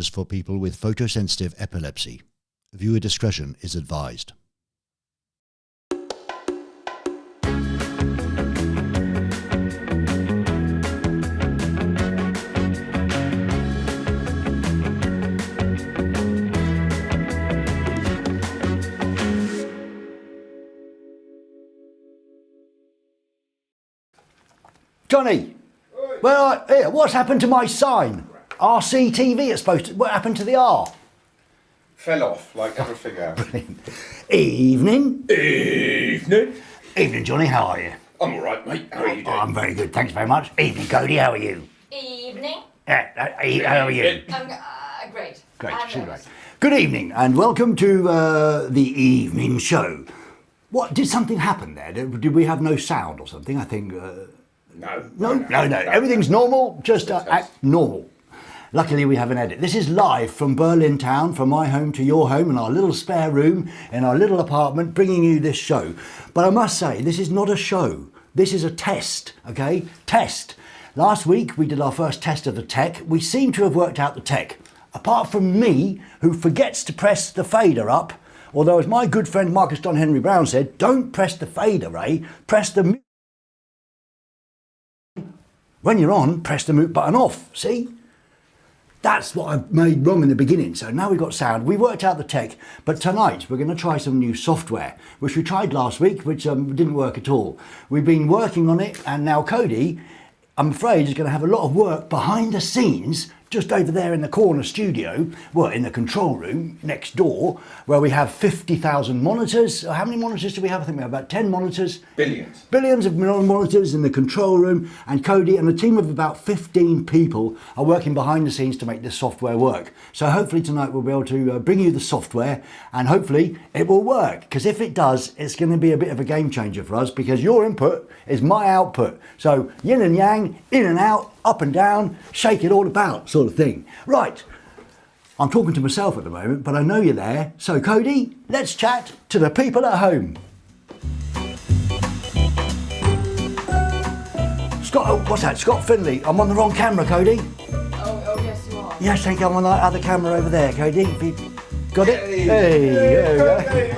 is for people with photosensitive epilepsy. Viewer discretion is advised. Johnny, well, here, what's happened to my sign? RCTV, it's supposed to. What happened to the R? Fell off like everything else. Evening. Evening. Evening, Johnny, how are you? I'm all right, mate. How are you doing? I'm very good, thanks very much. Evening, Cody, how are you? Evening. How are you? I'm great. Great, I'm she's nervous. great. Good evening, and welcome to the evening show. What, did something happen there? Did we have no sound or something? I think... No. Everything's normal, just act normal. Luckily we have an edit. This is live from Berlin town, from my home to your home, in our little spare room, in our little apartment, bringing you this show. But I must say, this is not a show. This is a test, okay? Test. Last week we did our first test of the tech. We seem to have worked out the tech. Apart from me, who forgets to press the fader up, although as my good friend Marcus John Henry Brown said, don't press the fader, Ray, press the mute. When you're on, press the mute button off, see? That's what I made wrong in the beginning. So now we've got sound. We worked out the tech, but tonight we're going to try some new software, which we tried last week, which didn't work at all. We've been working on it, and now Cody, I'm afraid, is going to have a lot of work behind the scenes, just over there in the corner studio, well, in the control room next door, where we have 50,000 monitors. How many monitors do we have? I think we have about 10 monitors. Billions. Billions of monitors in the control room, and Cody and a team of about 15 people are working behind the scenes to make this software work. So hopefully tonight we'll be able to bring you the software, and hopefully it will work, because if it does, it's going to be a bit of a game changer for us, because your input is my output. So yin and yang, in and out, up and down, shake it all about, sort of thing. Right, I'm talking to myself at the moment, but I know you're there. So Cody, let's chat to the people at home. Scott, oh, what's that? Scott Finley. I'm on the wrong camera, Cody. Oh, yes, you are. Yes, thank you. I'm on the other camera over there, Cody. Have you got it? Hey. There we go. Hey.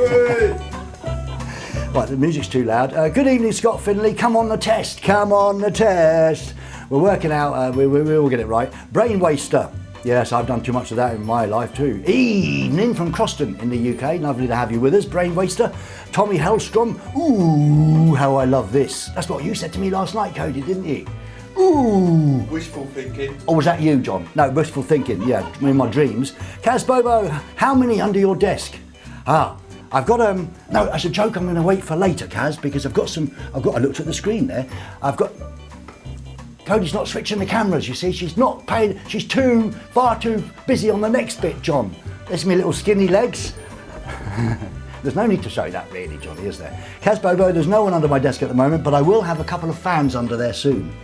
Right, the music's too loud. Good evening, Scott Finley. Come on the test. Come on the test. We're working out, we will get it right. Brain waster. Yes, I've done too much of that in my life too. Evening from Croston in the UK. Lovely to have you with us. Brain waster. Tommy Hellstrom. Ooh, how I love this. That's what you said to me last night, Cody, didn't you? Ooh. Wishful thinking. Or was that you, John? No, wishful thinking. Yeah, in my dreams. Kaz Bobo, how many under your desk? I've got no, that's a joke I'm going to wait for later, Kaz, because I looked at the screen there. Cody's not switching the cameras, you see. She's not paying, she's far too busy on the next bit, John. There's me little skinny legs. There's no need to show that really, Johnny, is there? Kaz Bobo, there's no one under my desk at the moment, but I will have a couple of fans under there soon.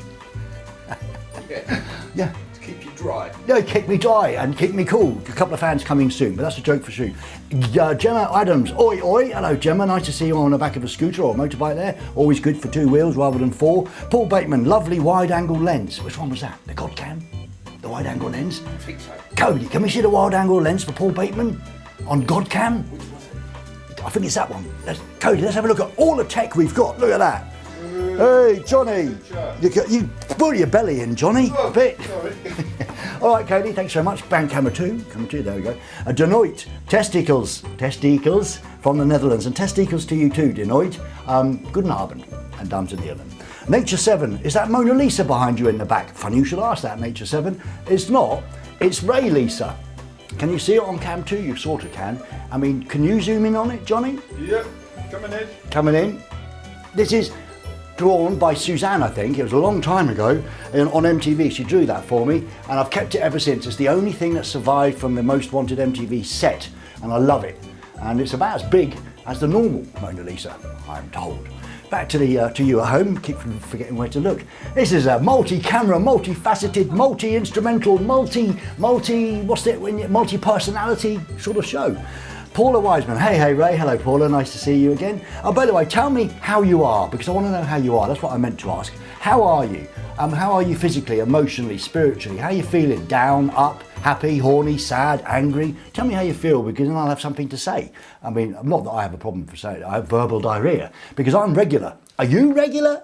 Yeah. To keep you dry. No, keep me dry and keep me cool. A couple of fans coming soon, but that's a joke for sure. Gemma Adams, oi oi, hello Gemma, nice to see you on the back of a scooter or a motorbike there. Always good for 2 wheels rather than 4. Paul Bateman, lovely wide angle lens. Which one was that? The Godcam? The wide angle lens? I think so. Cody, can we see the wide angle lens for Paul Bateman on Godcam? Which was it? I think it's that one. Cody, let's have a look at all the tech we've got. Look at that. Hey, Johnny. You pull your belly in, Johnny. Oh, a bit. Sorry. All right, Cody, thanks so much. Bang, camera two, there we go. Denoit, testicles from the Netherlands, and testicles to you too, Denoit. Guten Abend, and dames and heren. Nature 7, is that Mona Lisa behind you in the back? Funny you should ask that, Nature 7. It's not, it's Ray Lisa. Can you see it on cam 2? You sort of can. I mean, can you zoom in on it, Johnny? Yep, coming in. Coming in. This is drawn by Suzanne, I think. It was a long time ago on MTV. She drew that for me, and I've kept it ever since. It's the only thing that survived from the Most Wanted MTV set, and I love it. And it's about as big as the normal Mona Lisa, I'm told. Back to you at home. Keep forgetting where to look. This is a multi-camera, multi-faceted, multi-instrumental, multi-personality sort of show. Paula Wiseman, hey Ray, hello Paula, nice to see you again. Oh, by the way, tell me how you are, because I want to know how you are. That's what I meant to ask. How are you? How are you physically, emotionally, spiritually? How are you feeling? Down, up? Happy, horny, sad, angry? Tell me how you feel, because then I'll have something to say. I mean, not that I have a problem for saying it. I have verbal diarrhea, because I'm regular. Are you regular?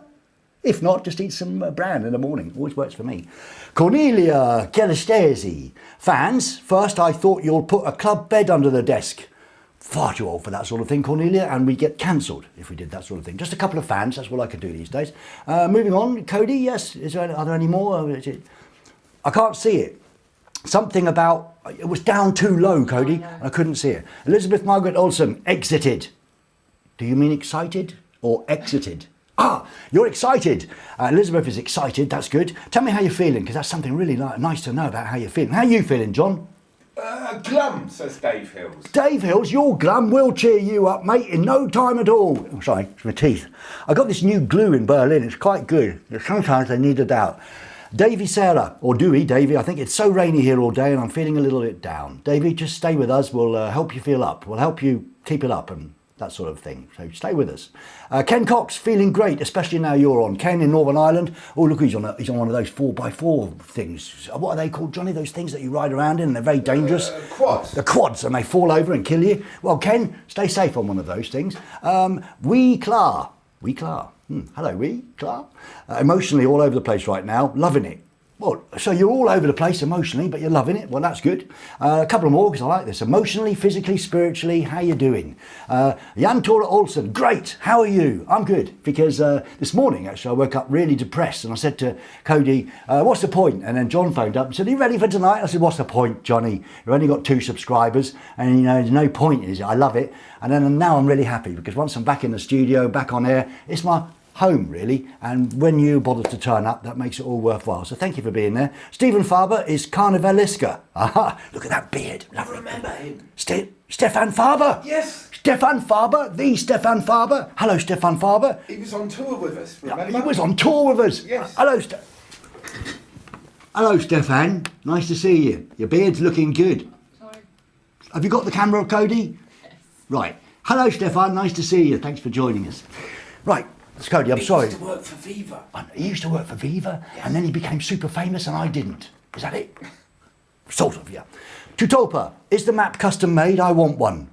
If not, just eat some bran in the morning. Always works for me. Cornelia Kelestesi. Fans, first I thought you'll put a club bed under the desk. Far too old for that sort of thing, Cornelia, and we get cancelled if we did that sort of thing. Just a couple of fans, that's what I can do these days. Moving on, Cody, yes, are there any more? I can't see it. Something about, it was down too low, Cody, and I couldn't see it. Elizabeth Margaret Olsen, exited. Do you mean excited or exited? Ah, you're excited. Elizabeth is excited, that's good. Tell me how you're feeling, because that's something really nice to know about how you're feeling. How are you feeling, John? Glum, says Dave Hills. Dave Hills, you're glum. We'll cheer you up, mate, in no time at all. Oh, sorry, it's my teeth. I got this new glue in Berlin. It's quite good. Sometimes I need it out. Davy Sarah, or Dewey, Davy, I think it's so rainy here all day and I'm feeling a little bit down. Davy, just stay with us. We'll help you feel up. We'll help you keep it up and that sort of thing. So stay with us. Ken Cox, feeling great, especially now you're on. Ken in Northern Ireland. Oh, look, he's on one of those 4x4 things. What are they called, Johnny? Those things that you ride around in and they're very dangerous. Quads. The quads, and they fall over and kill you. Well, Ken, stay safe on one of those things. Wee Clar. Hello, Wee Clar. Emotionally all over the place right now. Loving it. Well, so you're all over the place emotionally, but you're loving it. Well, that's good. A couple more, because I like this. Emotionally, physically, spiritually, how you doing? Jan Tora Olsen, great. How are you? I'm good, because this morning, actually, I woke up really depressed, and I said to Cody, what's the point? And then John phoned up and said, are you ready for tonight? I said, what's the point, Johnny? You've only got 2 subscribers, and you know, there's no point, is it? I love it. And then now I'm really happy, because once I'm back in the studio, back on air, it's my home, really, and when you bother to turn up, that makes it all worthwhile. So thank you for being there. Stephen Faber is Carnivalisca. Aha, look at that beard. Lovely. Remember him? Stefan Faber? Yes. Stefan Faber, the Stefan Faber. Hello, Stefan Faber. He was on tour with us, remember? He was on tour with us. Yes. Hello, Stefan. Nice to see you. Your beard's looking good. Sorry. Have you got the camera, Cody? Yes. Right. Hello, Stefan. Nice to see you. Thanks for joining us. Right. Cody, I'm sorry. He used to work for Viva. He used to work for Viva, yes. And then he became super famous and I didn't. Is that it? Sort of, yeah. Tutopa, is the map custom made? I want one.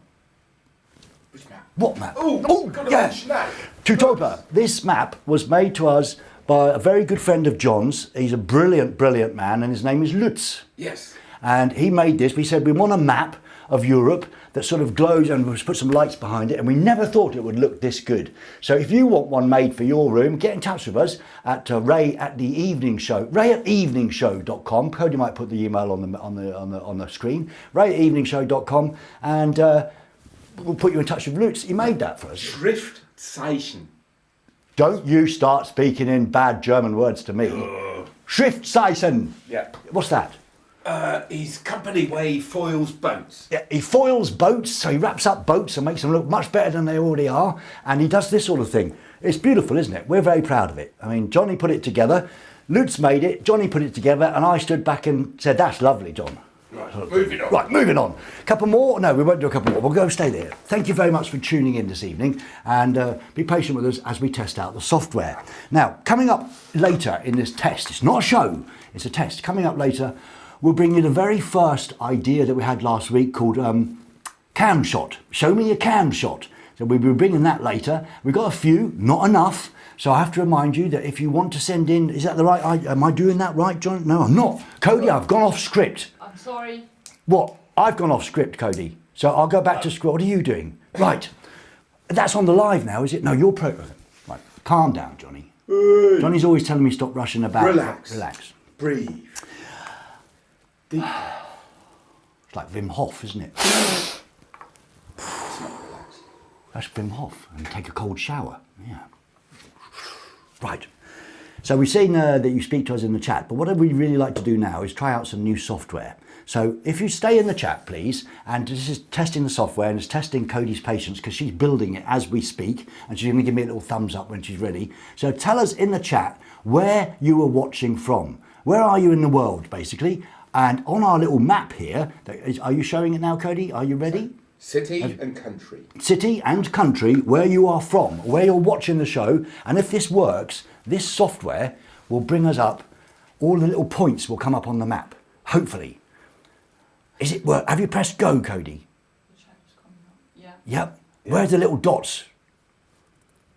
Which map? What map? Oh, yes. Tutopa, this map was made to us by a very good friend of John's. He's a brilliant, brilliant man, and his name is Lutz. Yes. And he made this. We said we want a map of Europe that sort of glows, and we'll put some lights behind it, and we never thought it would look this good. So if you want one made for your room, get in touch with us at Ray at the Evening Show, Ray at eveningshow.com. Cody might put the email on the screen, Ray at eveningshow.com, and we'll put you in touch with Lutz. He made that for us. Schriftzeichen. Don't you start speaking in bad German words to me. Schriftzeichen. Yeah. What's that? His company where he foils boats. Yeah, he foils boats, so he wraps up boats and makes them look much better than they already are. And he does this sort of thing. It's beautiful, isn't it? We're very proud of it. I mean, Johnny put it together, Lutz made it, Johnny put it together, and I stood back and said, that's lovely, John. Right, moving on. Right, moving on. Couple more? No, we won't do a couple more. We'll go stay there. Thank you very much for tuning in this evening, and be patient with us as we test out the software. Now, coming up later in this test, it's not a show, it's a test. Coming up later, we'll bring you the very first idea that we had last week called cam shot. Show me your cam shot. So we'll be bringing that later. We've got a few, not enough. So I have to remind you that if you want to send in, is that the right, am I doing that right, John? No, I'm not. Cody, I've gone off script. I'm sorry. What? I've gone off script, Cody. So I'll go back to script. What are you doing? Right. That's on the live now, is it? No, you're right. Calm down, Johnny. Johnny's always telling me stop rushing about. Relax. Breathe. Deep. It's like Wim Hof, isn't it? That's Wim Hof. And take a cold shower. Yeah. Right. So we've seen that you speak to us in the chat, but what we really like to do now is try out some new software. So if you stay in the chat, please, and this is testing the software and it's testing Cody's patience because she's building it as we speak, and she's going to give me a little thumbs up when she's ready. So tell us in the chat where you are watching from. Where are you in the world, basically? And on our little map here, are you showing it now, Cody? Are you ready? City and country. City and country, where you are from, where you're watching the show. And if this works, this software will bring us up, all the little points will come up on the map, hopefully. Is it work? Have you pressed go, Cody? The chat was coming up. Yeah. Yep. Where's the little dots?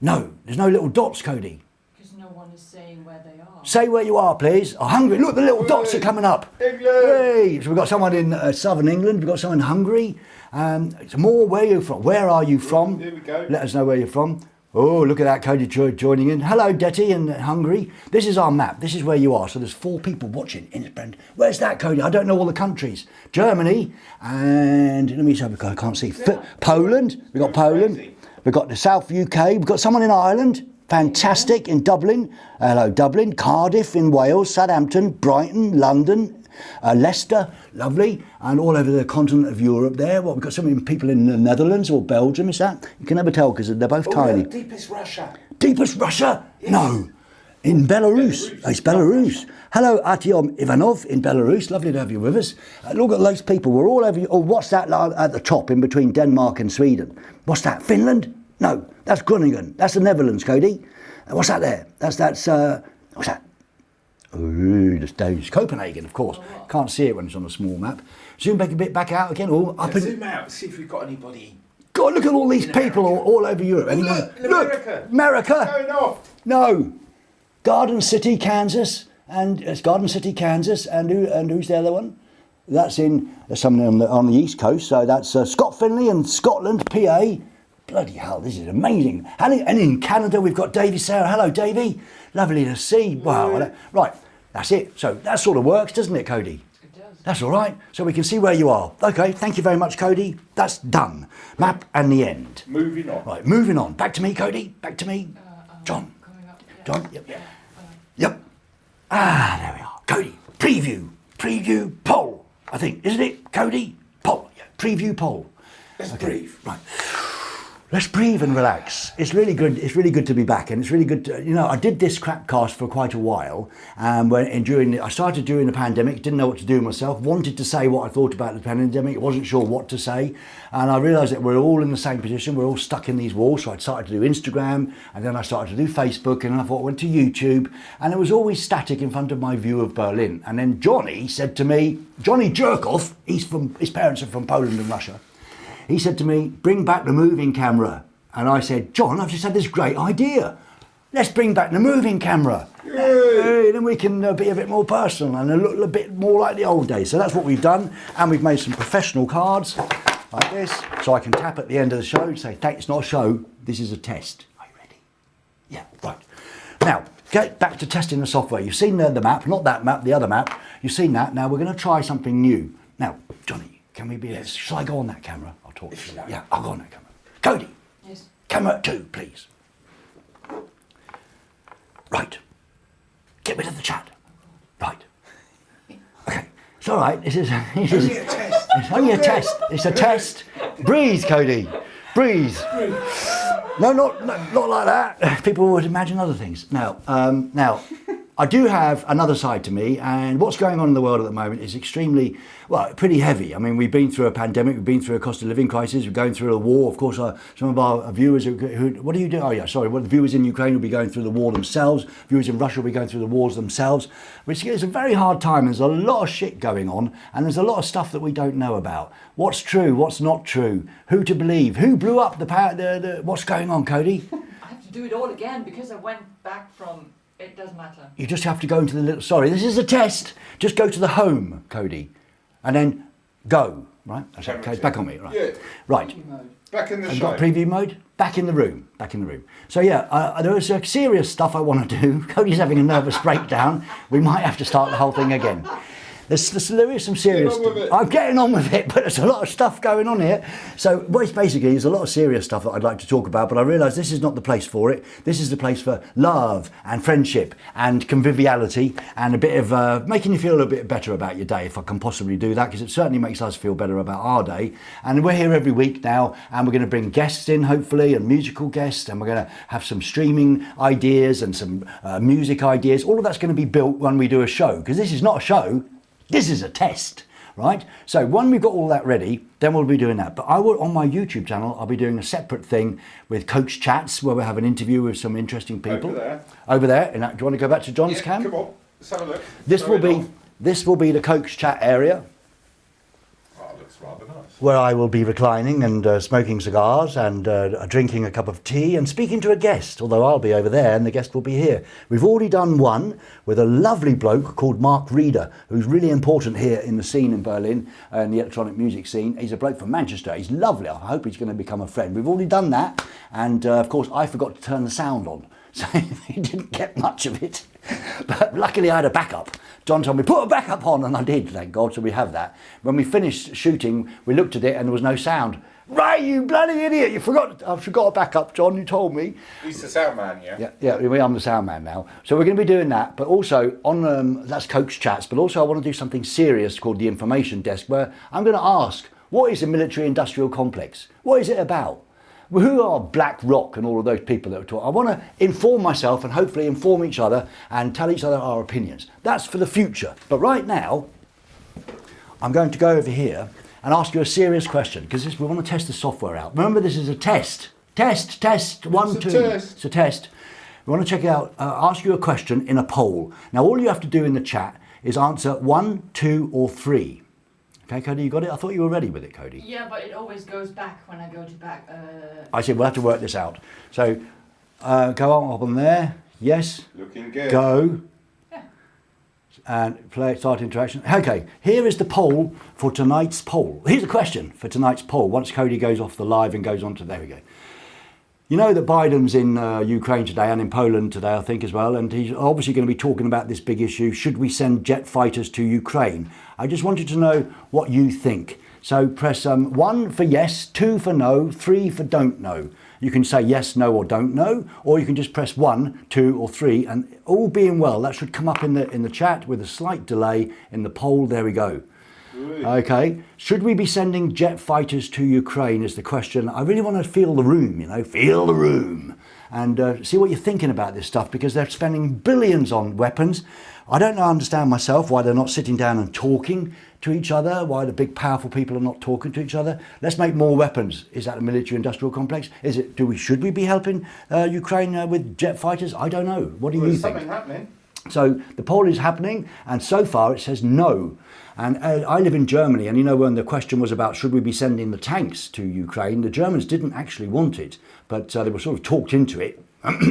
No, there's no little dots, Cody. Because no one is saying where they are. Say where you are, please. I'm hungry. Look, the little dots are coming up. Hey, so we've got someone in southern England. We've got someone in Hungary. It's more, where are you from? Where are you from? Here we go. Let us know where you're from. Oh, look at that, Cody joining in. Hello, Detty in Hungary. This is our map. This is where you are. So there's 4 people watching in Brand. Where's that, Cody? I don't know all the countries. Germany and let me see. I can't see. Poland. We've got Poland. Crazy. We've got the South UK. We've got someone in Ireland. Fantastic. In Dublin. Hello, Dublin. Cardiff in Wales. Southampton. Brighton. London. Leicester, lovely, and all over the continent of Europe there. Well, we've got some people in the Netherlands or Belgium, is that? You can never tell because they're both tiny. Deepest Russia. Deepest Russia? Yes. No. In Belarus. It's Belarus. Hello, Artyom Ivanov in Belarus. Lovely to have you with us. Look at those people. We're all over you. Oh, what's that at the top in between Denmark and Sweden? What's that? Finland? No, that's Groningen. That's the Netherlands, Cody. What's that there? What's that? Ooh, it's Copenhagen, of course. Can't see it when it's on a small map. Zoom back a bit back out again. Or up Zoom out, see if we've got anybody. God, look at all these people all over Europe. Anyone? Look, America. Going off. No. Garden City, Kansas, and it's Garden City, Kansas, and who's the other one? That's someone on the east coast. So that's Scott Finley and Scotland, PA. Bloody hell, this is amazing. And in Canada, we've got Davey Sarah. Hello, Davey. Lovely to see. Wow. Right, that's it. So that sort of works, doesn't it, Cody? It does. That's all right. So we can see where you are. Okay, thank you very much, Cody. That's done. Map and the end. Moving on. Right, moving on. Back to me, Cody. Back to me. John. Coming up. Yeah. John. Yep. Yep. There we are. Cody. Preview poll. I think, isn't it, Cody? Poll. Yeah. Preview poll. Let's breathe. Right. Let's breathe and relax. It's really good. It's really good to be back, and it's really good to, I did this crapcast for quite a while, I started during the pandemic, didn't know what to do myself, wanted to say what I thought about the pandemic, wasn't sure what to say, and I realised that we're all in the same position, we're all stuck in these walls, so I started to do Instagram, and then I started to do Facebook, and I thought I went to YouTube, and it was always static in front of my view of Berlin. And then Johnny said to me, Johnny Jerkoff, his parents are from Poland and Russia, he said to me, bring back the moving camera. And I said, John, I've just had this great idea. Let's bring back the moving camera. Hey, then we can be a bit more personal and look a bit more like the old days. So that's what we've done. And we've made some professional cards like this. So I can tap at the end of the show and say, it's not a show, this is a test. Are you ready? Yeah, right. Now, get back to testing the software. You've seen the map, not that map, the other map. You've seen that. Now we're going to try something new. Now, Johnny, can we be... Yes. Shall I go on that camera? I'll talk to you. Yeah, I'll go on that camera. Cody. Yes. Camera 2, please. Right. Get rid of the chat. Right. Okay. It's all right. This is Only a test. It's only a test. It's a test. Breathe, Cody. Breathe. No, not like that. People would imagine other things. Now, I do have another side to me, and what's going on in the world at the moment is extremely, pretty heavy. I mean, we've been through a pandemic, we've been through a cost of living crisis, we're going through a war. Of course, some of our viewers what do you do? Oh yeah, sorry. Well, the viewers in Ukraine will be going through the war themselves. Viewers in Russia will be going through the wars themselves. Which is a very hard time. There's a lot of shit going on, and there's a lot of stuff that we don't know about. What's true? What's not true? Who to believe? Who blew up what's going on, Cody? I have to do it all again because I went back from... It doesn't matter. You just have to go into the little... Sorry, this is a test. Just go to the home, Cody. And then go. Right? That's okay. It's back on me. Right. Yeah. Right. Back in the I've show. got preview mode. Back in the room. Back in the room. So yeah, there is serious stuff I want to do. Cody's having a nervous breakdown. We might have to start the whole thing again. There is some serious stuff. I'm getting on with it, but there's a lot of stuff going on here. So basically, there's a lot of serious stuff that I'd like to talk about, but I realise this is not the place for it. This is the place for love and friendship and conviviality and a bit of making you feel a little bit better about your day, if I can possibly do that, because it certainly makes us feel better about our day. And we're here every week now, and we're going to bring guests in, hopefully, and musical guests, and we're going to have some streaming ideas and some music ideas. All of that's going to be built when we do a show, because this is not a show. This is a test, right? So when we've got all that ready, then we'll be doing that. But on my YouTube channel, I'll be doing a separate thing with Coach Chats, where we'll have an interview with some interesting people. Over there. Do you want to go back to John's cam? Come on, let's have a look. This will be the Coach Chat area. rather nice. where I will be reclining and smoking cigars and drinking a cup of tea and speaking to a guest, although I'll be over there and the guest will be here. We've already done one with a lovely bloke called Mark Reeder, who's really important here in the scene in Berlin, in the electronic music scene. He's a bloke from Manchester. He's lovely. I hope he's going to become a friend. We've already done that, and of course I forgot to turn the sound on, so he didn't get much of it. But luckily I had a backup. John told me, put a backup on, and I did, thank God, so we have that. When we finished shooting, we looked at it and there was no sound. Ray, you bloody idiot, I forgot a backup, John, you told me. He's the sound man, yeah? Yeah, I'm the sound man now. So we're going to be doing that, but also on, that's Coach Chats, but also I want to do something serious called the Information Desk, where I'm going to ask, what is a military industrial complex? What is it about? Who are Black Rock and all of those people that are talking? I want to inform myself and hopefully inform each other and tell each other our opinions. That's for the future. But right now, I'm going to go over here and ask you a serious question, because we want to test the software out. Remember, this is a test. Test, 1, 2. It's a test. We want to check it out, ask you a question in a poll. Now, all you have to do in the chat is answer 1, 2, or 3. Okay, Cody, you got it? I thought you were ready with it, Cody. Yeah, but it always goes back when I go to back. I said we'll have to work this out. So, go on, up on there. Yes. Looking good. Go. Yeah. And play, start interaction. Okay, here is the poll for tonight's poll. Here's the question for tonight's poll. Once Cody goes off the live and goes on to, there we go. You know that Biden's in Ukraine today and in Poland today, I think, as well. And he's obviously going to be talking about this big issue. Should we send jet fighters to Ukraine? I just wanted to know what you think. So press 1 for yes, 2 for no, 3 for don't know. You can say yes, no, or don't know, or you can just press 1, 2, or 3. And all being well, that should come up in the chat with a slight delay in the poll. There we go. Okay, should we be sending jet fighters to Ukraine is the question. I really want to feel the room, feel the room, and see what you're thinking about this stuff, because they're spending billions on weapons. I don't understand myself why they're not sitting down and talking to each other, why the big powerful people are not talking to each other. Let's make more weapons. Is that a military industrial complex? Should we be helping Ukraine with jet fighters? I don't know. What do you think? There's something happening. So the poll is happening, and so far it says no. And I live in Germany, and when the question was about should we be sending the tanks to Ukraine, the Germans didn't actually want it, but they were sort of talked into it,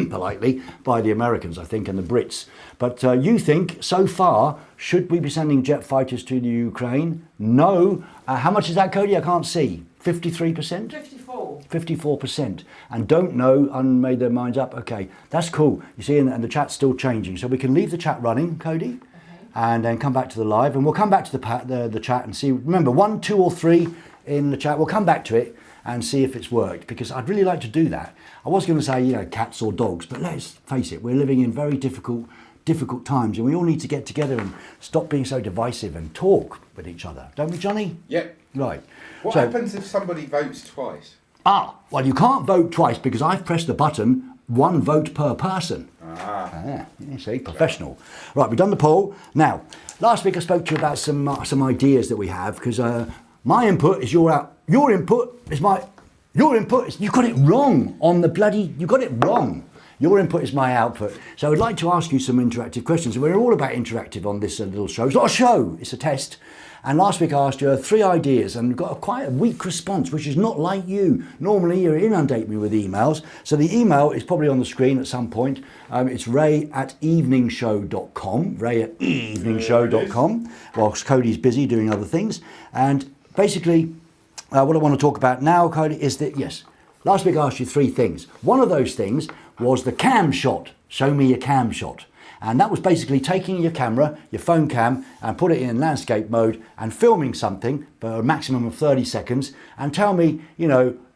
politely, by the Americans, I think, and the Brits. But you think, so far, should we be sending jet fighters to the Ukraine? No. How much is that, Cody? I can't see. 53%? 54. 54%. And don't know, and made their minds up. Okay, that's cool. You see, and the chat's still changing. So we can leave the chat running, Cody, and then come back to the live. And we'll come back to the chat and see. Remember, 1, 2, or 3 in the chat. We'll come back to it and see if it's worked, because I'd really like to do that. I was going to say, cats or dogs, but let's face it, we're living in very difficult times, and we all need to get together and stop being so divisive and talk with each other. Don't we, Johnny? Yep. Right. What happens if somebody votes twice? Well, you can't vote twice because I've pressed the button, 1 vote per person. You see, professional. Right, we've done the poll. Now, last week I spoke to you about some ideas that we have, because my input is your input is my... Your input is... You got it wrong on the bloody... You got it wrong. Your input is my output. So I'd like to ask you some interactive questions. We're all about interactive on this little show. It's not a show, it's a test. And last week I asked you 3 ideas and got quite a weak response, which is not like you. Normally you inundate me with emails. So the email is probably on the screen at some point. It's ray@eveningshow.com, ray@eveningshow.com, whilst Cody's busy doing other things. And basically what I want to talk about now, Cody, is that, yes, last week I asked you 3 things. One of those things was the cam shot. Show me your cam shot. And that was basically taking your camera, your phone cam, and put it in landscape mode and filming something for a maximum of 30 seconds and tell me,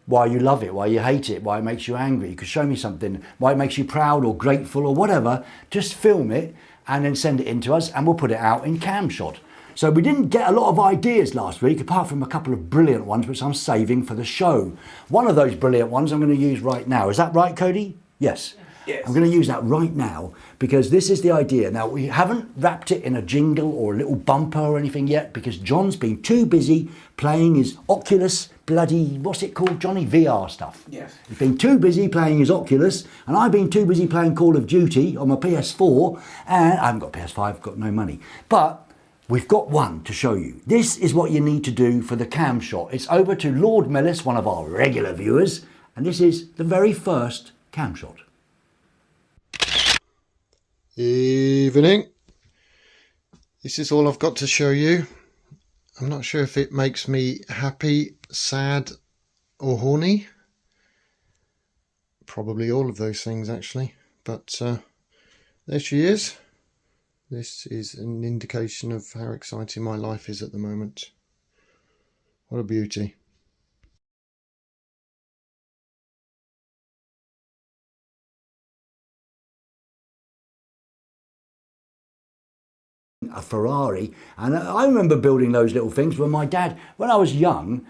why you love it, why you hate it, why it makes you angry. You could show me something, why it makes you proud or grateful or whatever. Just film it and then send it in to us and we'll put it out in cam shot. So we didn't get a lot of ideas last week, apart from a couple of brilliant ones, which I'm saving for the show. One of those brilliant ones I'm going to use right now. Is that right, Cody? Yes. Yes. I'm going to use that right now because this is the idea. Now, we haven't wrapped it in a jingle or a little bumper or anything yet because John's been too busy playing his Oculus bloody, what's it called, Johnny? VR stuff. Yes. He's been too busy playing his Oculus and I've been too busy playing Call of Duty on my PS4 and I haven't got PS5, I've got no money. But we've got one to show you. This is what you need to do for the cam shot. It's over to Lord Millis, one of our regular viewers, and this is the very first cam shot. Evening. This is all I've got to show you. I'm not sure if it makes me happy, sad or horny. Probably all of those things actually, but there she is. This is an indication of how exciting my life is at the moment. What a beauty. A Ferrari, and I remember building those little things when my dad, when I was young,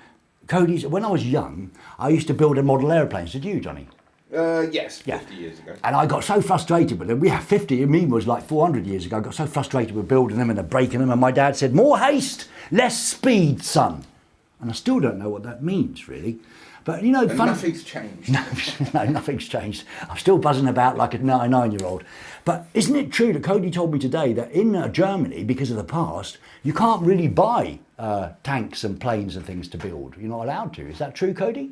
when I was young, I used to build model aeroplanes. Did you, Johnny? Yes, 50 years ago. And I got so frustrated with them. We had 50, I mean, was like 400 years ago. I got so frustrated with building them and breaking them, and my dad said, "More haste, less speed, son." And I still don't know what that means, really. But you know, Nothing's changed. No, nothing's changed. I'm still buzzing about like a 99-year-old. But isn't it true that Cody told me today that in Germany, because of the past, you can't really buy tanks and planes and things to build? You're not allowed to. Is that true, Cody?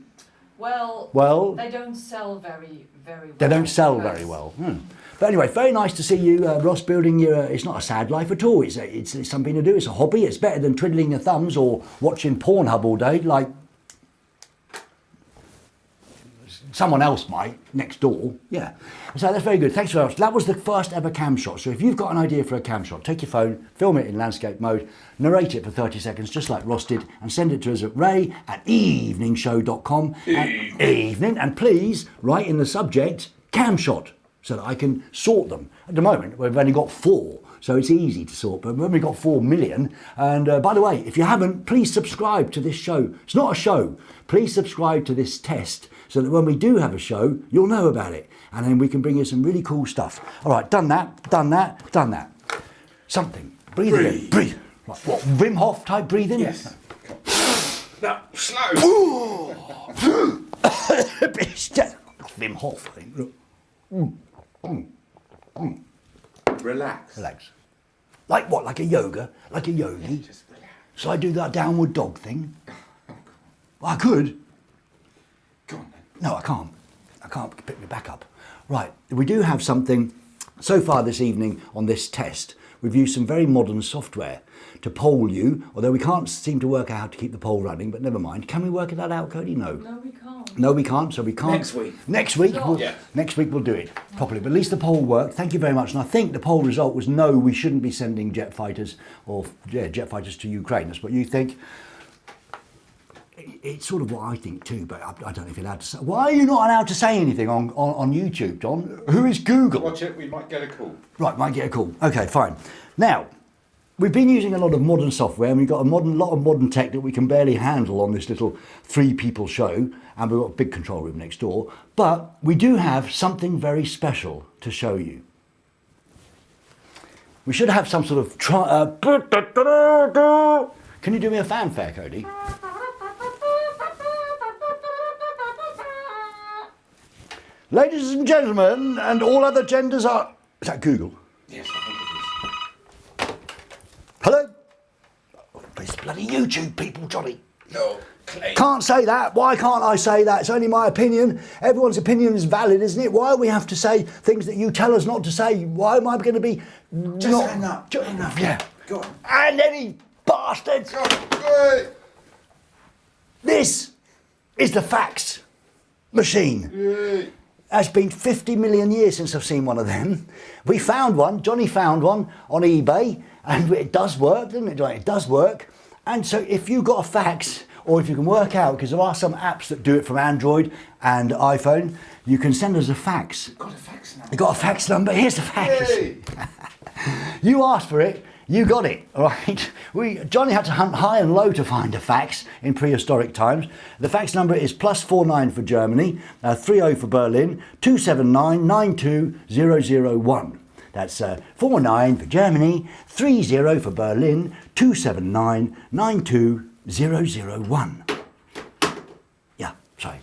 Well, they don't sell very well. They don't sell very well. But anyway, very nice to see you, Ross, building your... it's not a sad life at all. It's something to do. It's a hobby. It's better than twiddling your thumbs or watching Pornhub all day, like someone else might next door. Yeah. So that's very good. Thanks very much. That was the first ever cam shot. So if you've got an idea for a cam shot, take your phone, film it in landscape mode, narrate it for 30 seconds, just like Ross did, and send it to us at ray@eeveningshow.com. Evening. And please write in the subject, cam shot, so that I can sort them. At the moment, we've only got 4. So it's easy to sort, but we've only got 4 million. And by the way, if you haven't, please subscribe to this show. It's not a show. Please subscribe to this test so that when we do have a show, you'll know about it. And then we can bring you some really cool stuff. All right, done that. Something. Breathe again. Breathe. Like what, Wim Hof type breathing? Yes. No, slow. Wim Hof, I think. Look. Relax. Like what? Like a yoga? Like a yogi? Just relax. Shall I do that downward dog thing? Well, I could. Go on then. No, I can't. I can't pick me back up. Right, we do have something so far this evening on this test. We've used some very modern software to poll you, although we can't seem to work out how to keep the poll running, but never mind. Can we work that out, Cody? No. No, we can't. No, we can't, so we can't. Next week. Next week? Next week we'll do it properly. But at least the poll worked. Thank you very much. And I think the poll result was no, we shouldn't be sending jet fighters to Ukraine. That's what you think. It's sort of what I think too, but I don't know if you're allowed to say. Why are you not allowed to say anything on YouTube, John? Who is Google? Watch it, we might get a call. Right, might get a call. Okay, fine. Now, we've been using a lot of modern software, and we've got a lot of modern tech that we can barely handle on this little 3-people show, and we've got a big control room next door. But we do have something very special to show you. We should have some sort of Can you do me a fanfare, Cody? Ladies and gentlemen, and all other genders are... Is that Google? Yes, I think it is. Hello? Oh, it's bloody YouTube people, Johnny. No, Clay. Can't say that. Why can't I say that? It's only my opinion. Everyone's opinion is valid, isn't it? Why do we have to say things that you tell us not to say? Why am I going to be... Just hang up. Hang up. Yeah. Go on. And any bastards. Go on. Hey. This is the fax machine. Hey. It's been 50 million years since I've seen one of them. We found one, Johnny found one on eBay, and it does work, doesn't it, Johnny? It does work. And so if you've got a fax, or if you can work out, because there are some apps that do it from Android and iPhone, you can send us a fax. Got a fax number. You got a fax number? Here's the fax. Hey. You asked for it, you got it, all right? Johnny had to hunt high and low to find a fax in prehistoric times. The fax number is +49 for Germany, 30 for Berlin, 279 92001. That's 49 for Germany, 30 for Berlin, 279 92001. Yeah, sorry,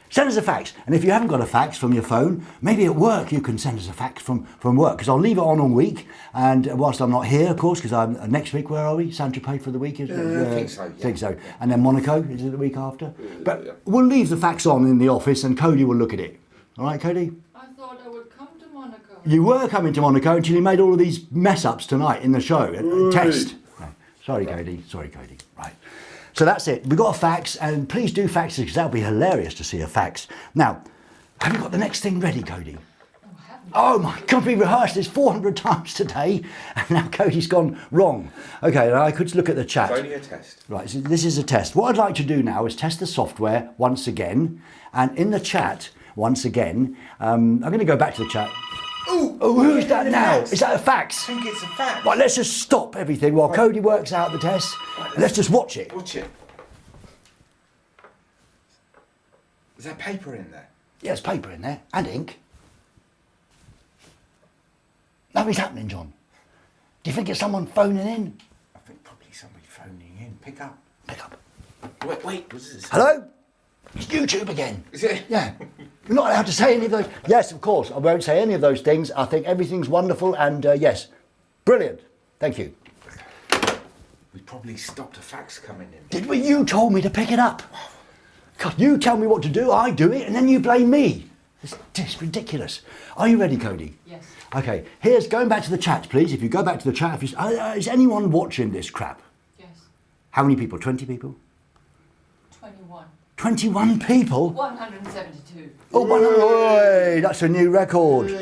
Send us a fax. And if you haven't got a fax from your phone, maybe at work you can send us a fax from work, because I'll leave it on all week. And whilst I'm not here, of course, because I'm next week, where are we? Saint-Tropez for the week, isn't it? I think so. Yeah. Think so. And then Monaco, is it the week after? But we'll leave the fax on in the office and Cody will look at it. All right, Cody? I thought I would come to Monaco. You were coming to Monaco until you made all of these mess-ups tonight in the show. Test. No. Sorry, Cody. Sorry, Cody. Right. So that's it. We've got a fax, and please do fax it, because that would be hilarious to see a fax. Now, have you got the next thing ready, Cody? Oh my God, we rehearsed this 400 times today, and now Cody's gone wrong. Okay, now I could look at the chat. It's only a test. Right, so this is a test. What I'd like to do now is test the software once again, and in the chat, once again, I'm going to go back to the chat. Ooh, Oh, who's that now? Is that a fax? I think it's a fact. Right, let's just stop everything while Cody works out the test. Let's just watch it. Watch it. Is there paper in there? Yeah, there's paper in there, and ink. Nothing's happening, John. Do you think it's someone phoning in? I think probably somebody phoning in. Pick up. Pick up. Wait, what is this? Hello? It's YouTube again. Is it? Yeah. We're not allowed to say any of those. Yes, of course. I won't say any of those things. I think everything's wonderful and yes. Brilliant. Thank you. We probably stopped a fax coming in. Did we? You told me to pick it up. God, you tell me what to do, I do it, and then you blame me. It's ridiculous. Are you ready, Cody? Yes. Okay, here's going back to the chat, please. If you go back to the chat, is anyone watching this crap? Yes. How many people? 20 people? 21. 21 people? 172. Oh, oi, that's a new record.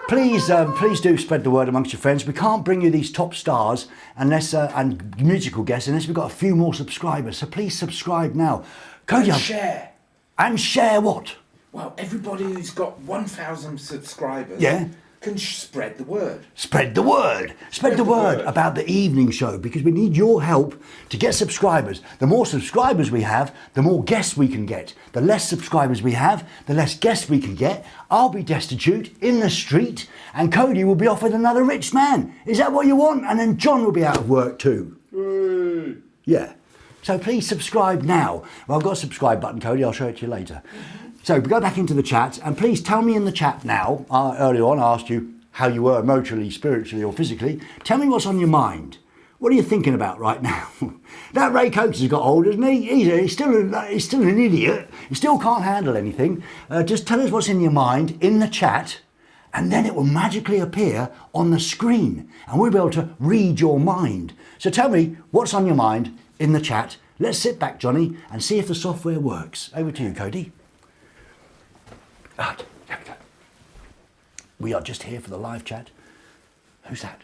Please do spread the word amongst your friends. We can't bring you these top stars unless and musical guests unless we've got a few more subscribers. So please subscribe now. Cody, And share. And share what? Well, everybody who's got 1,000 subscribers Yeah. can spread the word. Spread the word. Spread the word about the evening show, because we need your help to get subscribers. The more subscribers we have, the more guests we can get. The less subscribers we have, the less guests we can get. I'll be destitute in the street and Cody will be off with another rich man. Is that what you want? And then John will be out of work too. Yeah. So please subscribe now. Well, I've got a subscribe button, Cody. I'll show it to you later. So go back into the chat and please tell me in the chat now. Earlier on I asked you how you were emotionally, spiritually or physically. Tell me what's on your mind. What are you thinking about right now? That Ray Coates has got old, hasn't he? He's still an idiot. He still can't handle anything. Just tell us what's in your mind in the chat, and then it will magically appear on the screen and we'll be able to read your mind. So tell me what's on your mind in the chat. Let's sit back, Johnny, and see if the software works. Over to you, Cody. Ah, there we go. We are just here for the live chat. Who's that?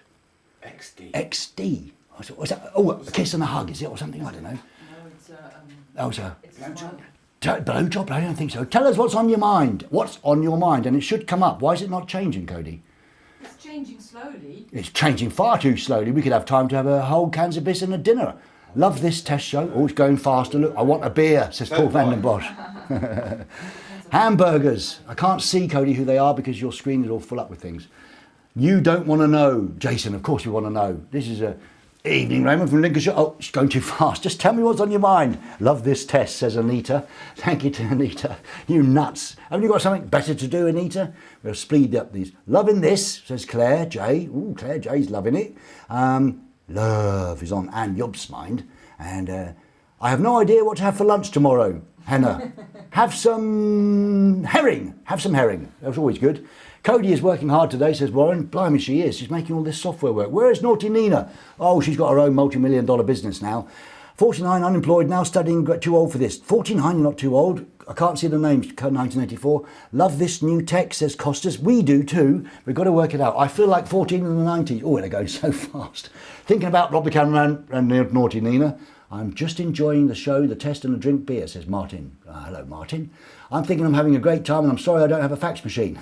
XD. XD. What's that? Oh, a kiss and a hug, is it, or something? I don't know. No, it's Oh, it's a it's one. blowjob? I don't think so. Tell us what's on your mind. What's on your mind? And it should come up. Why is it not changing, Cody? It's changing slowly. It's changing far too slowly. We could have time to have a whole cans of bis and a dinner. Love this test show. Oh, it's going faster. Look, I want a beer, says Paul van den Bosch. Hamburgers. I can't see, Cody, who they are because your screen is all full up with things. You don't want to know. Jason, of course you want to know. This is a evening, Raymond from Lincolnshire. Oh, it's going too fast. Just tell me what's on your mind. Love this test, says Anita. Thank you to Anita. You nuts. Haven't you got something better to do, Anita? We'll speed up these. Loving this, says Claire J. Ooh, Claire J's loving it. Love is on Anne Yobb's mind. And I have no idea what to have for lunch tomorrow, Hannah. Have some herring. Have some herring. That's always good. Cody is working hard today, says Warren. Blimey, she is. She's making all this software work. Where is Naughty Nina? Oh, she's got her own multi-million-dollar business now. 49, unemployed, now studying, too old for this. 49, not too old. I can't see the names. 1984. Love this new tech, says Costas. We do too. We've got to work it out. I feel like 14 in the 90s. Oh, they're going so fast. Thinking about Rob the Cameraman and Naughty Nina. I'm just enjoying the show, the test and a drink beer, says Martin. Hello, Martin. I'm thinking I'm having a great time and I'm sorry I don't have a fax machine.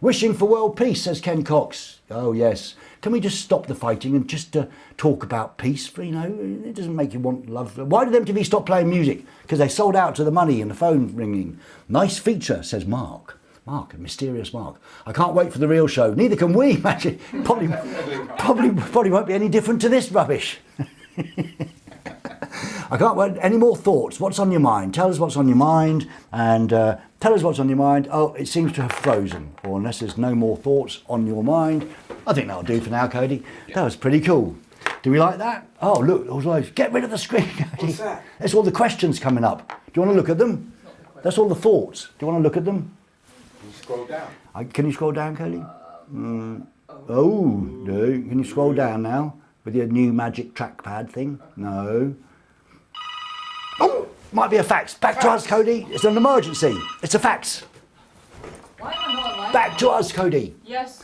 Wishing for world peace, says Ken Cox. Oh, yes. Can we just stop the fighting and just talk about peace? For, you know, it doesn't make you want love. Why did MTV stop playing music? Because they sold out to the money and the phone ringing. Nice feature, says Mark. Mark, a mysterious Mark. I can't wait for the real show. Neither can we, actually. Probably won't be any different to this rubbish. I can't wait. Any more thoughts? What's on your mind? Tell us what's on your mind, and tell us what's on your mind. Oh, it seems to have frozen, or unless there's no more thoughts on your mind. I think that'll do for now, Cody. That was pretty cool. Do we like that? Oh, look, get rid of the screen, Cody. What's that? There's all the questions coming up. Do you want to look at them? That's all the thoughts. Do you want to look at them? Can you scroll down? Can you scroll down, Cody? Oh, no. Can you scroll down now with your new magic trackpad thing? No. Oh, might be a fax. Back to us, Cody. It's an emergency. It's a fax. Why am I not online? Back to us, Cody. Yes.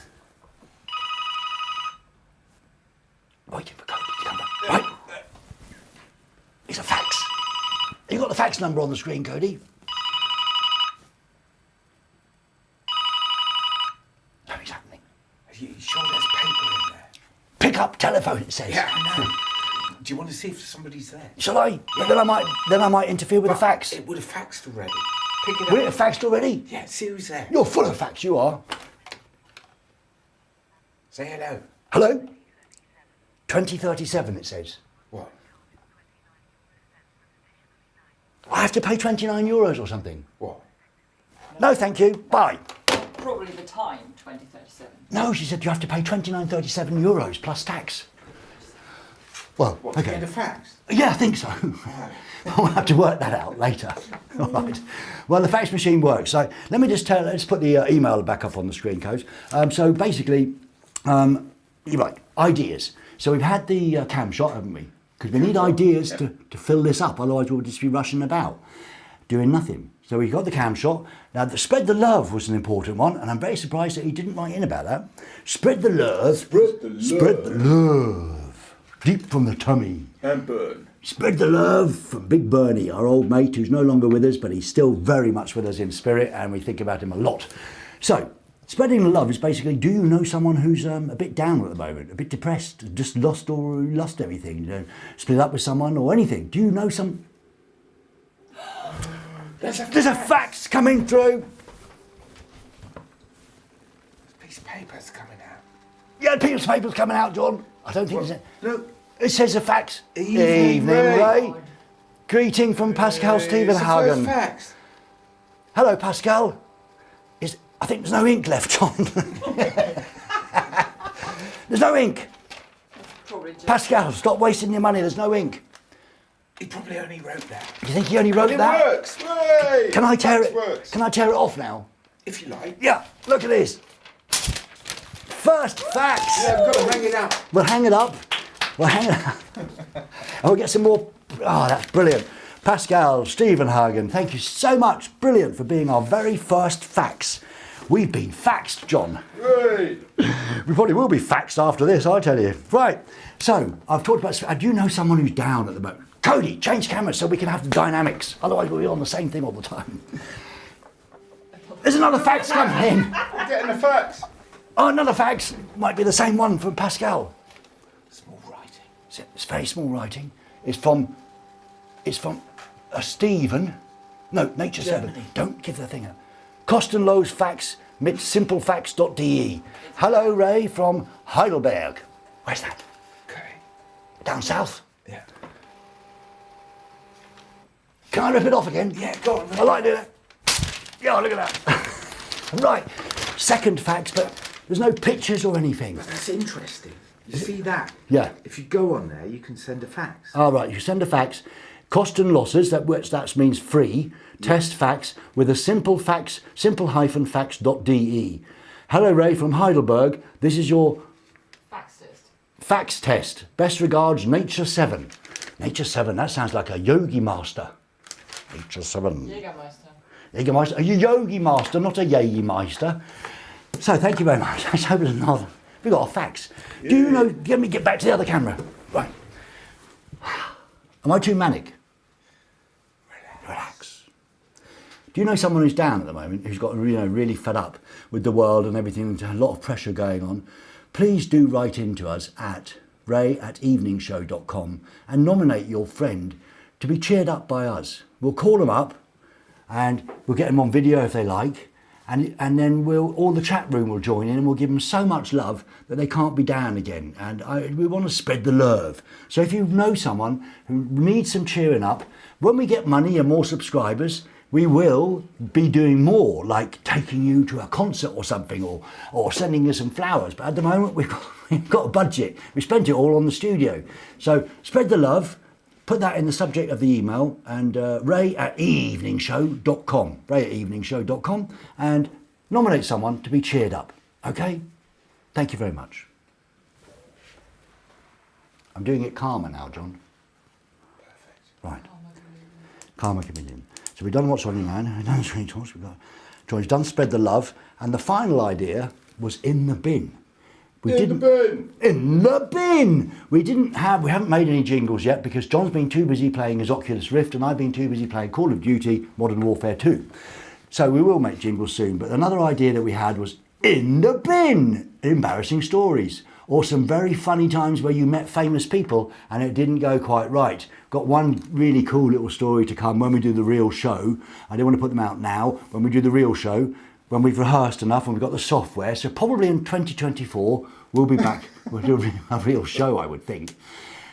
Waiting for Cody to come back. Right. It's a fax. You got the fax number on the screen, Cody? Nothing's happening. Are you sure there's paper in there? Pick up telephone, it says. Yeah, I know. Do you want to see if somebody's there? Shall I? But then I might interfere with the fax. It would have faxed already. Pick it up. We're faxed already? Yeah, see who's there. You're full of facts, you are. Say hello. Hello? 2037, it says. What? I have to pay 29 euros or something. What? No, thank you. Bye. Probably the time, 2037. No, she said you have to pay 29.37 euros plus tax. Well, What, to okay. get a fax? Yeah, I think so. I'll have to work that out later. All right. Well, the fax machine works. So let me just let's put the email back up on the screen, Coach. So basically, you're right, ideas. So we've had the cam shot, haven't we? Because we need ideas to fill this up. Otherwise, we'll just be rushing about, doing nothing. So we got the cam shot. Now, the spread the love was an important one, and I'm very surprised that he didn't write in about that. Spread the love. Spread the love. Spread the love. Deep from the tummy. And burn. Spread the love from Big Bernie, our old mate who's no longer with us, but he's still very much with us in spirit, and we think about him a lot. So, spreading the love is basically, do you know someone who's a bit down at the moment, a bit depressed, just lost everything, you know, split up with someone or anything? Do you know some... There's a fax coming through. A piece of paper's coming out. Yeah, a piece of paper's coming out, John. I don't think it's... Look. It says a fax. Evening, Ray. Greeting from Pascal It's the first Stevenhagen. fax. Hello, Pascal. I think there's no ink left, John. There's no ink. Probably just... Pascal, stop wasting your money. There's no ink. He probably only wrote that. Do you think he only wrote It that? works. Hooray! Can I tear Fax it? works. Can I tear it off now? If you like. Yeah. Look at this. First fax. Yeah, I've got to hang it up. We'll hang it up. We'll hang it up. And we'll get some more. Oh, that's brilliant. Pascal Stevenhagen, thank you so much. Brilliant for being our very first fax. We've been faxed, John. Right. We probably will be faxed after this, I tell you. Right. So, I've talked about... Do you know someone who's down at the moment? Cody, change cameras so we can have the dynamics. Otherwise, we'll be on the same thing all the time. There's another fax coming in. I'm getting a fax. Oh, another fax. Might be the same one from Pascal. Small writing. It's very small writing. It's from Stephen. No, Nature 7. Germany. Don't give the thing up. Kosten Lowe's fax mit simplefax.de. Hello, Ray from Heidelberg. Where's that? Okay. Down south? Yeah. Can I rip it off again? Yeah, go on. I like doing it. Yeah, look at that. Right. Second fax, but there's no pictures or anything. That's interesting. You see that? Yeah. If you go on there, you can send a fax. All right, you send a fax. Cost and losses, that means free. Test fax with a simple fax, simple-fax.de. Hello, Ray from Heidelberg. This is your Fax test. fax test. Best regards, Nature 7. Nature 7, that sounds like a yogi master. Nature 7. Jägermeister. Jägermeister. Are you yogi master, not a Yagi meister? So thank you very much. Let's hope there's another. We got a fax. Do you know? Let me get back to the other camera. Right. Am I too manic? Relax. Do you know someone who's down at the moment, who's got really fed up with the world and everything, and a lot of pressure going on? Please do write into us at ray@eveningshow.com and nominate your friend to be cheered up by us. We'll call them up and we'll get them on video if they like, and then all the chat room will join in, and we'll give them so much love that they can't be down again. And we want to spread the love. So if you know someone who needs some cheering up, when we get money and more subscribers, we will be doing more, like taking you to a concert or something, or sending you some flowers. But at the moment, we've got a budget. We spent it all on the studio. So spread the love, put that in the subject of the email, and ray@eeveningshow.com, ray@eeveningshow.com, and nominate someone to be cheered up, okay? Thank you very much. I'm doing it calmer now, John. Perfect. Right. Karma Chameleon. So we've done What's on Your Mind, we've done Screen Talks, we've done Spread the Love, and the final idea was In the Bin. In the bin! We haven't made any jingles yet because John's been too busy playing his Oculus Rift and I've been too busy playing Call of Duty Modern Warfare 2. So we will make jingles soon, but another idea that we had was In the Bin! Embarrassing stories. Or some very funny times where you met famous people and it didn't go quite right. Got one really cool little story to come when we do the real show. I don't want to put them out now. When we do the real show, when we've rehearsed enough and we've got the software, so probably in 2024, we'll be back. We'll do a real show, I would think.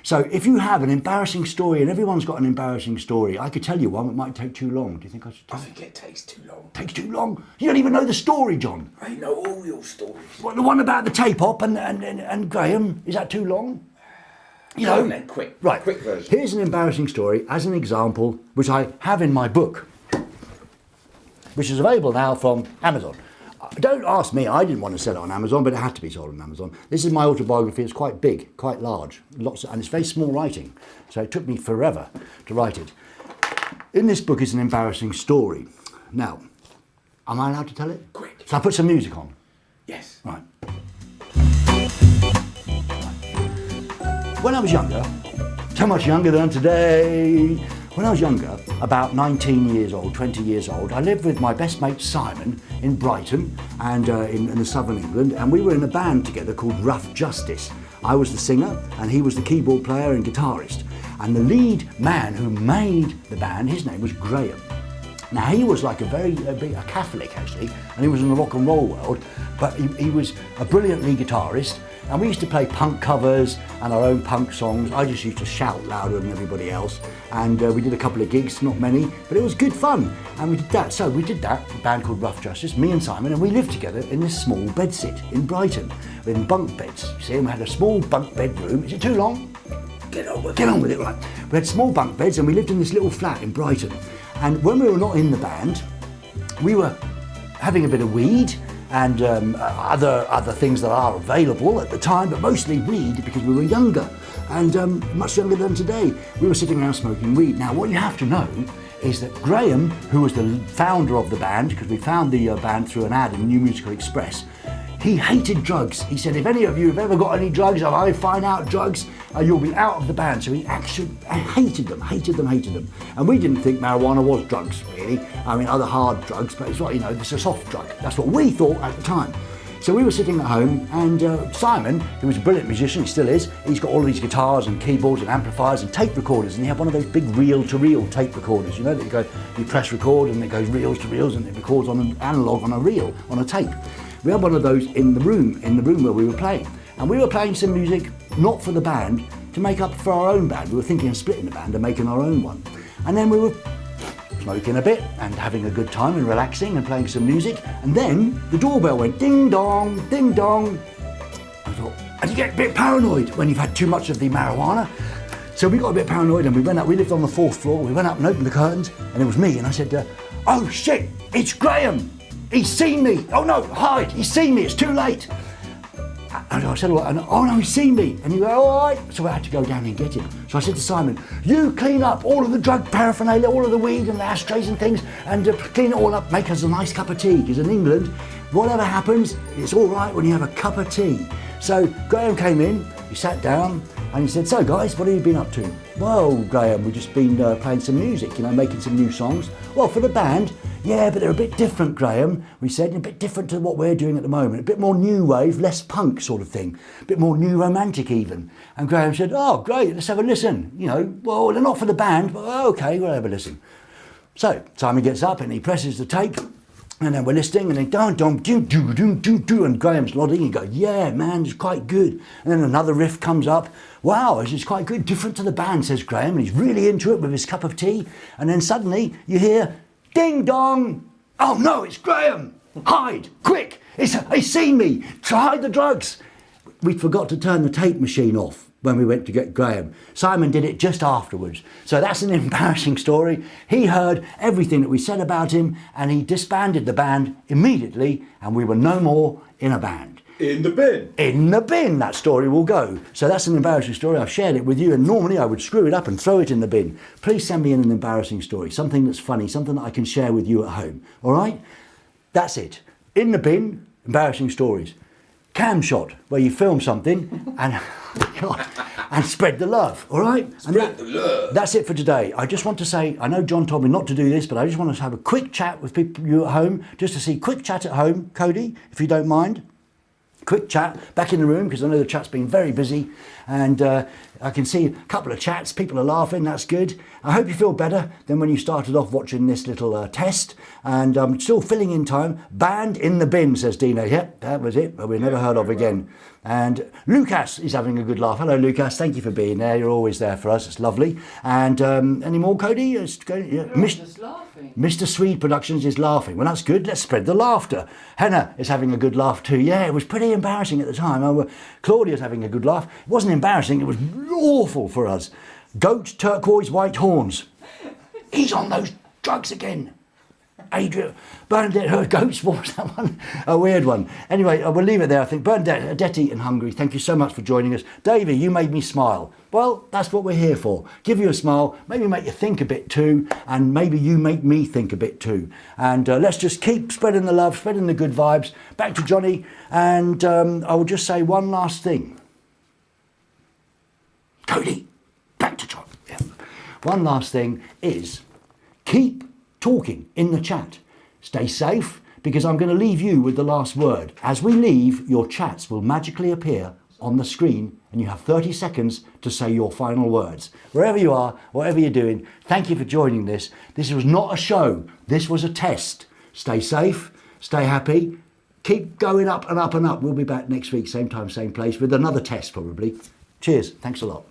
So if you have an embarrassing story, and everyone's got an embarrassing story, I could tell you one, it might take too long. Do you think I should tell I think it takes too long. Takes too long? You don't even know the story, John. I know all your stories. What, the one about the tape op and Graham, is that too long? You know, then quick. Right. Quick version. Here's an embarrassing story as an example, which I have in my book, which is available now from Amazon. Don't ask me, I didn't want to sell it on Amazon, but it had to be sold on Amazon. This is my autobiography, it's quite big, quite large, and it's very small writing, so it took me forever to write it. In this book is an embarrassing story. Now, am I allowed to tell it? Quick. So I put some music on. Yes. Right. When I was younger, so much younger than today, when I was younger, about 19 years old, 20 years old, I lived with my best mate Simon in Brighton and in the southern England, and we were in a band together called Rough Justice. I was the singer and he was the keyboard player and guitarist. And the lead man who made the band, his name was Graham. Now he was like a Catholic actually, and he was in the rock and roll world, but he was a brilliant lead guitarist, and we used to play punk covers and our own punk songs. I just used to shout louder than everybody else, and we did a couple of gigs, not many, but it was good fun, and we did that. So we did that, a band called Rough Justice, me and Simon, and we lived together in this small bedsit in Brighton, in bunk beds, you see, and we had a small bunk bedroom. Is it too long? Get on with it. Get on with it, right. We had small bunk beds and we lived in this little flat in Brighton. And when we were not in the band, we were having a bit of weed and other things that are available at the time, but mostly weed because we were younger and much younger than today. We were sitting around smoking weed. Now, what you have to know is that Graham, who was the founder of the band, because we found the band through an ad in New Musical Express, he hated drugs. He said, if any of you have ever got any drugs, if I find out drugs, you'll be out of the band. So he actually hated them. And we didn't think marijuana was drugs, really. I mean, other hard drugs, but it's what, you know, it's a soft drug. That's what we thought at the time. So we were sitting at home, and Simon, who was a brilliant musician, he still is, he's got all of these guitars and keyboards and amplifiers and tape recorders, and he had one of those big reel-to-reel tape recorders, you know, that you press record and it goes reels to reels and it records on an analog on a reel, on a tape. We had one of those in the room where we were playing. And we were playing some music, not for the band, to make up for our own band. We were thinking of splitting the band and making our own one. And then we were smoking a bit and having a good time and relaxing and playing some music. And then the doorbell went ding dong, ding dong. I thought, and you get a bit paranoid when you've had too much of the marijuana. So we got a bit paranoid and we went up, we lived on the 4th floor, we went up and opened the curtains and it was me, and I said, oh shit, it's Graham. He's seen me. Oh no, hide, he's seen me, it's too late. And I said, oh no, he's seen me. And he went, all right. So I had to go down and get him. So I said to Simon, you clean up all of the drug paraphernalia, all of the weed and the ashtrays and things, and clean it all up, make us a nice cup of tea. Because in England, whatever happens, it's all right when you have a cup of tea. So Graham came in, he sat down, and he said, so guys, what have you been up to? Well, Graham, we've just been playing some music, you know, making some new songs. Well, for the band, yeah, but they're a bit different, Graham, we said, a bit different to what we're doing at the moment. A bit more new wave, less punk sort of thing. A bit more new romantic even. And Graham said, oh, great, let's have a listen. You know, well, they're not for the band, but okay, we'll have a listen. So Simon gets up and he presses the tape And then we're listening, and then do, and Graham's nodding. He goes, "Yeah, man, it's quite good." And then another riff comes up. "Wow, it's quite good, different to the band," says Graham, and he's really into it with his cup of tea. And then suddenly you hear, "Ding dong!" "Oh no, it's Graham! Hide, quick! He's seen me! Hide the drugs!" We forgot to turn the tape machine off when we went to get Graham. Simon did it just afterwards. So that's an embarrassing story. He heard everything that we said about him, and he disbanded the band immediately, and we were no more in a band. In the bin. In the bin, that story will go. So that's an embarrassing story. I've shared it with you, and normally I would screw it up and throw it in the bin. Please send me in an embarrassing story, something that's funny, something that I can share with you at home. All right? That's it. In the bin, embarrassing stories. Cam shot, where you film something and and spread the love, all right? Spread the love. That's it for today. I just want to say, I know John told me not to do this, but I just want to have a quick chat with you at home, just to see quick chat at home. Cody, if you don't mind. Quick chat back in the room, because I know the chat's been very busy, and I can see a couple of chats, people are laughing, that's good. I hope you feel better than when you started off watching this little test, and I'm still filling in time. Band in the bin, says Dino. Yep, that was it, but we're never heard of again. And Lucas is having a good laugh. Hello, Lucas, thank you for being there. You're always there for us, it's lovely. And any more, Cody? No, I'm just laughing. Mr. Swede Productions is laughing. Well, that's good. Let's spread the laughter. Henna is having a good laugh too. Yeah, it was pretty embarrassing at the time. Claudia's having a good laugh. It wasn't embarrassing. It was awful for us. Goat, turquoise, white horns. He's on those drugs again. Adrian, Bernadette heard goats. What was that one? A weird one. Anyway, we'll leave it there, I think. Bernadette, Detti and Hungry, thank you so much for joining us. Davey, you made me smile. Well, that's what we're here for. Give you a smile, maybe make you think a bit too, and maybe you make me think a bit too. And let's just keep spreading the love, spreading the good vibes. Back to Johnny, and I will just say one last thing. Cody, back to John. Yeah. One last thing is, keep talking in the chat. Stay safe, because I'm going to leave you with the last word. As we leave, your chats will magically appear on the screen, and you have 30 seconds to say your final words. Wherever you are, whatever you're doing, thank you for joining this. This was not a show. This was a test. Stay safe, stay happy, keep going up and up and up. We'll be back next week, same time, same place, with another test probably. Cheers. Thanks a lot.